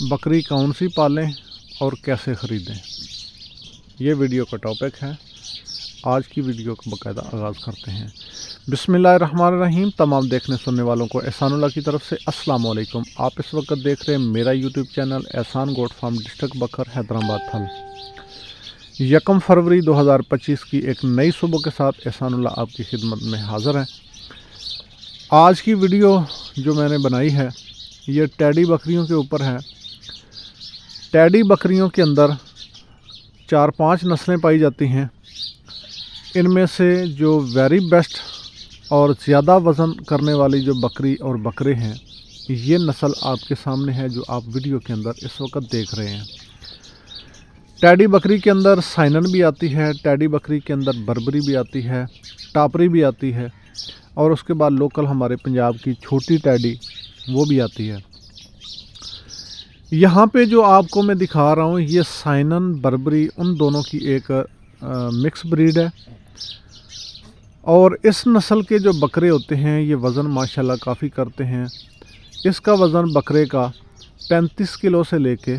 बकरी कौन सी पालें और कैसे ख़रीदें, ये वीडियो का टॉपिक है। आज की वीडियो का बाकायदा आगाज़ करते हैं। बिस्मिल्लाहिर्रहमानिर्रहीम। तमाम देखने सुनने वालों को एहसानुल्लाह की तरफ से अस्सलाम वालेकुम। आप इस वक्त देख रहे हैं मेरा यूट्यूब चैनल एहसान गोट फार्म, डिस्ट्रिक्ट बकर, हैदराबाद थल। 1 फरवरी 2025 की एक नई सुबह के साथ एहसानुल्लाह आपकी खिदमत में हाज़िर है। आज की वीडियो जो मैंने बनाई है ये टैडी बकरियों के ऊपर है। टैडी बकरियों के अंदर 4-5 नस्लें पाई जाती हैं। इनमें से जो वेरी बेस्ट और ज़्यादा वज़न करने वाली जो बकरी और बकरे हैं, ये नस्ल आपके सामने है जो आप वीडियो के अंदर इस वक्त देख रहे हैं। टैडी बकरी के अंदर साइनन भी आती है, टैडी बकरी के अंदर बर्बरी भी आती है, टापरी भी आती है और उसके बाद लोकल हमारे पंजाब की छोटी टैडी वो भी आती है। यहाँ पे जो आपको मैं दिखा रहा हूँ ये साइनन बर्बरी उन दोनों की एक मिक्स ब्रीड है। और इस नस्ल के जो बकरे होते हैं ये वज़न माशाल्लाह काफ़ी करते हैं। इसका वज़न बकरे का 35 किलो से लेके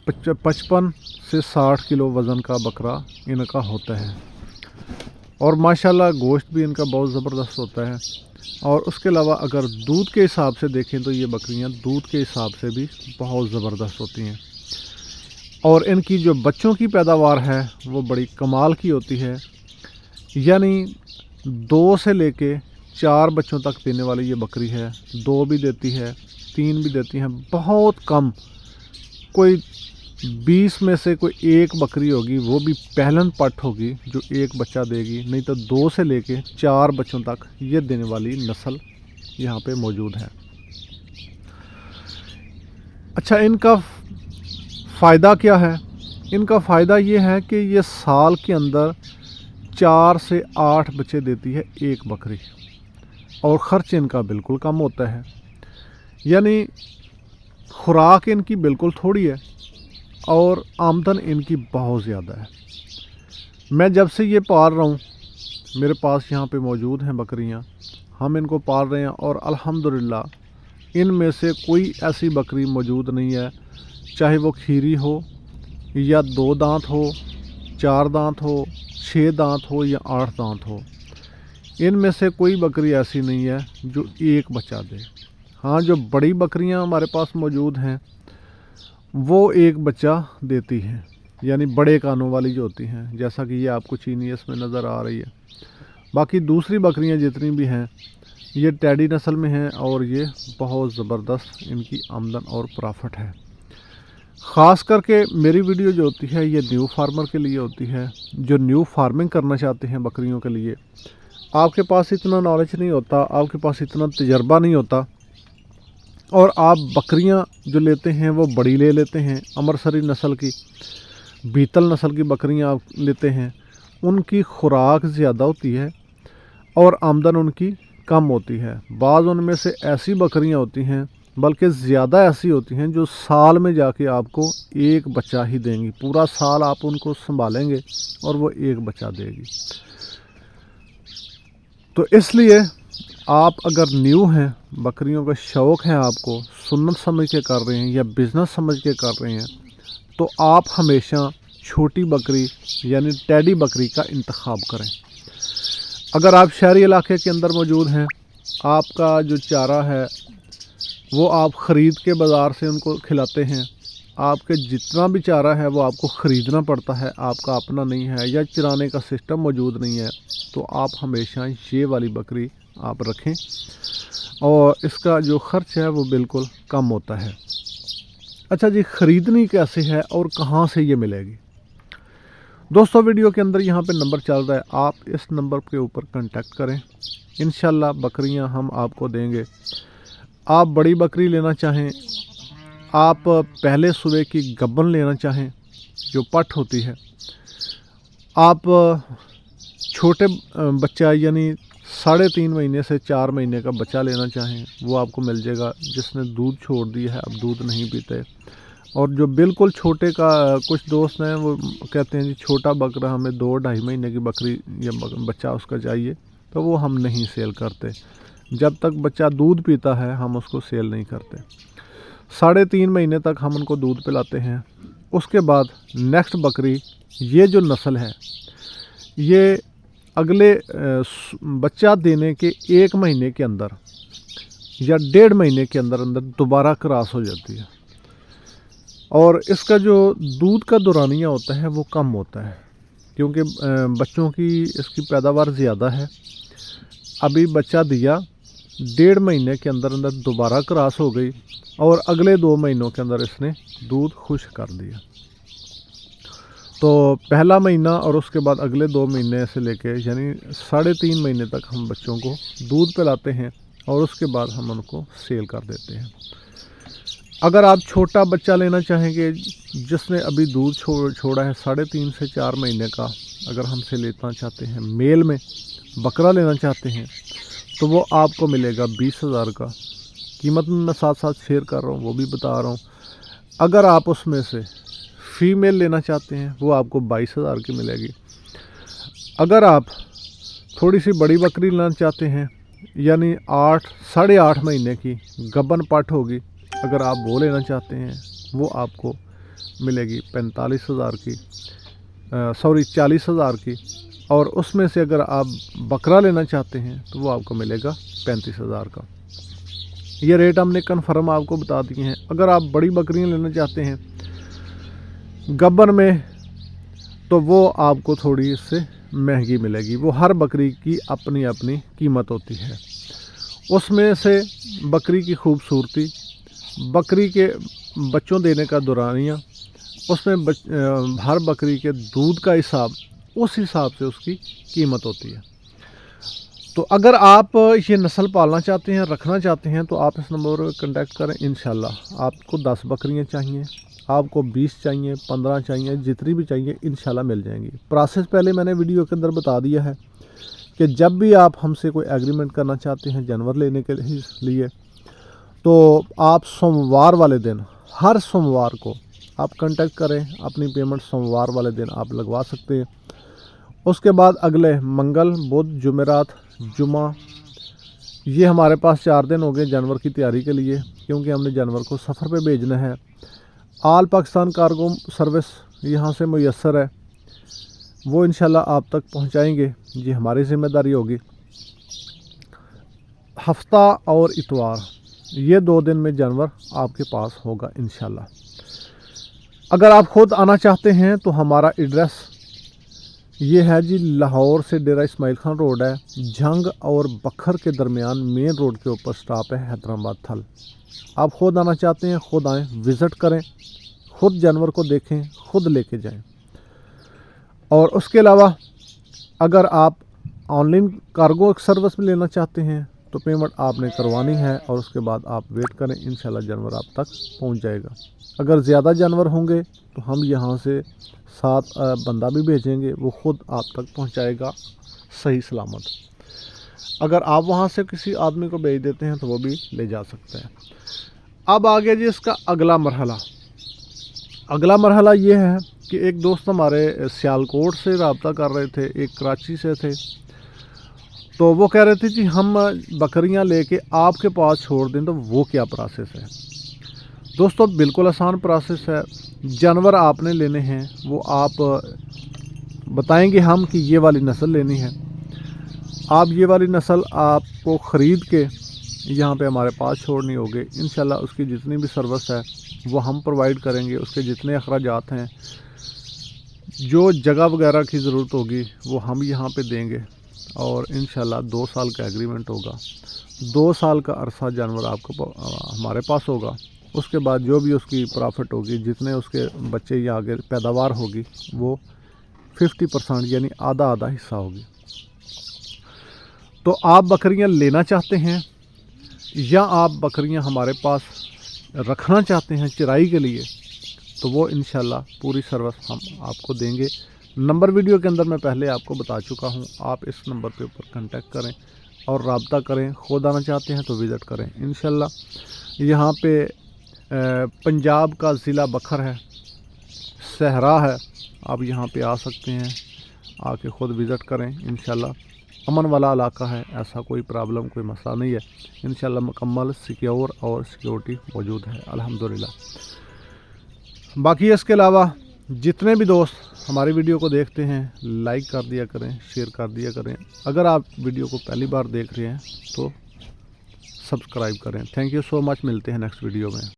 55 से 60 किलो वज़न का बकरा इनका होता है। और माशाल्लाह गोश्त भी इनका बहुत ज़बरदस्त होता है। और उसके अलावा अगर दूध के हिसाब से देखें तो ये बकरियां दूध के हिसाब से भी बहुत ज़बरदस्त होती हैं। और इनकी जो बच्चों की पैदावार है वो बड़ी कमाल की होती है, यानी 2 से लेके 4 बच्चों तक देने वाली ये बकरी है। 2 भी देती है, 3 भी देती हैं, बहुत कम कोई 20 में से कोई एक बकरी होगी, वो भी पहलन पट होगी जो एक बच्चा देगी, नहीं तो 2 से लेके 4 बच्चों तक ये देने वाली नस्ल यहाँ पे मौजूद है। अच्छा, इनका फ़ायदा क्या है? इनका फ़ायदा ये है कि ये साल के अंदर 4 से 8 बच्चे देती है एक बकरी और ख़र्च इनका बिल्कुल कम होता है, यानी खुराक इनकी बिल्कुल थोड़ी है और आमदन इनकी बहुत ज़्यादा है। मैं जब से ये पाल रहा हूँ, मेरे पास यहाँ पे मौजूद हैं बकरियाँ, हम इनको पाल रहे हैं और अल्हम्दुलिल्लाह इनमें से कोई ऐसी बकरी मौजूद नहीं है, चाहे वो खीरी हो या 2 दांत हो, 4 दांत हो, 6 दांत हो या 8 दांत हो, इनमें से कोई बकरी ऐसी नहीं है जो एक बच्चा दे। हाँ, जो बड़ी बकरियाँ हमारे पास मौजूद हैं वो एक बच्चा देती हैं, यानी बड़े कानों वाली जो होती हैं, जैसा कि ये आपको चीनी इसमें नज़र आ रही है। बाकी दूसरी बकरियां जितनी भी हैं ये टैडी नस्ल में हैं और ये बहुत ज़बरदस्त इनकी आमदन और प्रॉफिट है। ख़ास करके मेरी वीडियो जो होती है ये न्यू फार्मर के लिए होती है, जो न्यू फार्मिंग करना चाहते हैं बकरियों के लिए। आपके पास इतना नॉलेज नहीं होता, आपके पास इतना तजर्बा नहीं होता और आप बकरियां जो लेते हैं वो बड़ी ले लेते हैं। अमरसरी नस्ल की, बीतल नस्ल की बकरियां आप लेते हैं, उनकी खुराक ज़्यादा होती है और आमदन उनकी कम होती है। बाज़ उनमें से ऐसी बकरियां होती हैं, बल्कि ज़्यादा ऐसी होती हैं जो साल में जाके आपको एक बच्चा ही देंगी। पूरा साल आप उनको संभालेंगे और वो एक बच्चा देगी। तो इसलिए आप अगर न्यू हैं, बकरियों का शौक़ है, आपको सुन्नत समझ के कर रहे हैं या बिज़नेस समझ के कर रहे हैं, तो आप हमेशा छोटी बकरी यानी टैडी बकरी का इंतखाब करें। अगर आप शहरी इलाके के अंदर मौजूद हैं, आपका जो चारा है वो आप ख़रीद के बाज़ार से उनको खिलाते हैं, आपके जितना भी चारा है वो आपको ख़रीदना पड़ता है, आपका अपना नहीं है या चराने का सिस्टम मौजूद नहीं है, तो आप हमेशा ये वाली बकरी आप रखें और इसका जो ख़र्च है वो बिल्कुल कम होता है। अच्छा जी, ख़रीदनी कैसे है और कहाँ से ये मिलेगी? दोस्तों, वीडियो के अंदर यहाँ पे नंबर चल रहा है, आप इस नंबर के ऊपर कांटेक्ट करें। इंशाल्लाह बकरियाँ हम आपको देंगे। आप बड़ी बकरी लेना चाहें, आप पहले सुबह की गब्बन लेना चाहें जो पट होती है, आप छोटे बच्चा यानी 3.5 महीने से 4 महीने का बच्चा लेना चाहें, वो आपको मिल जाएगा, जिसने दूध छोड़ दिया है, अब दूध नहीं पीते। और जो बिल्कुल छोटे का, कुछ दोस्त हैं वो कहते हैं जी छोटा बकरा हमें 2-2.5 महीने की बकरी या बच्चा उसका चाहिए, तो वो हम नहीं सेल करते। जब तक बच्चा दूध पीता है हम उसको सेल नहीं करते। 3.5 महीने तक हम उनको दूध पिलाते हैं। उसके बाद नेक्स्ट बकरी, ये जो नस्ल है ये अगले बच्चा देने के 1 महीने के अंदर या 1.5 महीने के अंदर अंदर दोबारा क्रॉस हो जाती है और इसका जो दूध का दौरानिया होता है वो कम होता है, क्योंकि बच्चों की इसकी पैदावार ज़्यादा है। अभी बच्चा दिया, 1.5 महीने के अंदर अंदर दोबारा क्रॉस हो गई और अगले 2 महीनों के अंदर इसने दूध खुश्क कर दिया। तो पहला महीना और उसके बाद अगले 2 महीने से लेके यानी 3.5 महीने तक हम बच्चों को दूध पिलाते हैं और उसके बाद हम उनको सेल कर देते हैं। अगर आप छोटा बच्चा लेना चाहेंगे जिसने अभी दूध छोड़ा है 3.5 से 4 महीने का, अगर हमसे लेना चाहते हैं, मेल में बकरा लेना चाहते हैं, तो वो आपको मिलेगा 20,000 का। कीमत में मैं साथ साथ शेयर कर रहा हूँ, वो भी बता रहा हूँ। अगर आप उसमें से फीमेल लेना चाहते हैं वो आपको 22,000 की मिलेगी। अगर आप थोड़ी सी बड़ी बकरी लेना चाहते हैं यानी 8-8.5 महीने की गब्बन पट होगी, अगर आप वो लेना चाहते हैं वो आपको मिलेगी 45,000 की, 40,000 की। और उसमें से अगर आप बकरा लेना चाहते हैं तो वो आपको मिलेगा 35,000 का। ये रेट हमने कन्फर्म आपको बता दिए हैं। अगर आप बड़ी बकरियां लेना चाहते हैं गब्बर में तो वो आपको थोड़ी इससे महंगी मिलेगी। वो हर बकरी की अपनी अपनी कीमत होती है। उसमें से बकरी की खूबसूरती, बकरी के बच्चों देने का दौरानिया, उसमें हर बकरी के दूध का हिसाब, उस हिसाब से उसकी कीमत होती है। तो अगर आप ये नस्ल पालना चाहते हैं, रखना चाहते हैं, तो आप इस नंबर पर कॉन्टैक्ट करें। इंशाल्लाह आपको 10 बकरियां चाहिए, आपको 20 चाहिए, 15 चाहिए, जितनी भी चाहिए इंशाल्लाह मिल जाएंगी। प्रोसेस पहले मैंने वीडियो के अंदर बता दिया है कि जब भी आप हमसे कोई एग्रीमेंट करना चाहते हैं जानवर लेने के लिए, तो आप सोमवार वाले दिन, हर सोमवार को आप कांटेक्ट करें। अपनी पेमेंट सोमवार वाले दिन आप लगवा सकते हैं। उसके बाद अगले मंगल, बुध, जुमेरात, जुमा, ये हमारे पास 4 दिन हो गए जानवर की तैयारी के लिए, क्योंकि हमने जानवर को सफ़र पे भेजना है। आल पाकिस्तान कार्गो सर्विस यहाँ से मुयस्सर है, वो इंशाल्लाह आप तक पहुँचाएँगे, ये हमारी ज़िम्मेदारी होगी। हफ्ता और इतवार, ये 2 दिन में जानवर आपके पास होगा इंशाल्लाह। अगर आप ख़ुद आना चाहते हैं तो हमारा एड्रेस ये है जी, लाहौर से डेरा इस्माइल खान रोड है, झंग और बखर के दरमियान मेन रोड के ऊपर स्टॉप है हैदराबाद थल। आप ख़ुद आना चाहते हैं ख़ुद आएँ, विज़िट करें, ख़ुद जानवर को देखें, ख़ुद लेके जाएं। और उसके अलावा अगर आप ऑनलाइन कार्गो सर्विस में लेना चाहते हैं तो पेमेंट आपने करवानी है और उसके बाद आप वेट करें, इंशाल्लाह जानवर आप तक पहुंच जाएगा। अगर ज़्यादा जानवर होंगे तो हम यहाँ से 7 बंदा भी भेजेंगे, वो ख़ुद आप तक पहुँचाएगा सही सलामत। अगर आप वहाँ से किसी आदमी को भेज देते हैं तो वो भी ले जा सकते हैं। अब आगे जी इसका अगला मरहला ये है कि एक दोस्त हमारे सियालकोट से रब्ता कर रहे थे, एक कराची से थे, तो वो कह रहे थे जी हम बकरियां लेके आपके पास छोड़ दें, तो वो क्या प्रोसेस है। दोस्तों बिल्कुल आसान प्रोसेस है। जानवर आपने लेने हैं, वो आप बताएंगे हम कि ये वाली नस्ल लेनी है। आप ये वाली नस्ल आपको ख़रीद के यहाँ पे हमारे पास छोड़नी होगी। इंशाल्लाह उसकी जितनी भी सर्विस है वो हम प्रोवाइड करेंगे। उसके जितने अखराजात हैं, जो जगह वगैरह की ज़रूरत होगी वो हम यहाँ पे देंगे। और इंशाल्लाह 2 साल का एग्रीमेंट होगा। 2 साल का अरसा जानवर आपको हमारे पास होगा। उसके बाद जो भी उसकी प्रॉफिट होगी, जितने उसके बच्चे या आगे पैदावार होगी, वो 50% यानी आधा हिस्सा होगी। तो आप बकरियां लेना चाहते हैं या आप बकरियां हमारे पास रखना चाहते हैं चराई के लिए, तो वो इंशाल्लाह पूरी सर्विस हम आपको देंगे। नंबर वीडियो के अंदर मैं पहले आपको बता चुका हूं। आप इस नंबर के ऊपर कांटेक्ट करें और रब्ता करें। खुद आना चाहते हैं तो विज़िट करें इंशाल्लाह। यहाँ पे पंजाब का ज़िला बखर है, सहरा है, आप यहाँ पे आ सकते हैं, आके ख़ुद विज़िट करें इंशाल्लाह। अमन वाला इलाका है, ऐसा कोई प्रॉब्लम कोई मसला नहीं है। इंशाल्लाह मुकम्मल सिक्योर और सिक्योरिटी मौजूद है अल्हम्दुलिल्लाह। बाकी इसके अलावा जितने भी दोस्त हमारी वीडियो को देखते हैं लाइक कर दिया करें, शेयर कर दिया करें। अगर आप वीडियो को पहली बार देख रहे हैं तो सब्सक्राइब करें। थैंक यू सो मच, मिलते हैं नेक्स्ट वीडियो में।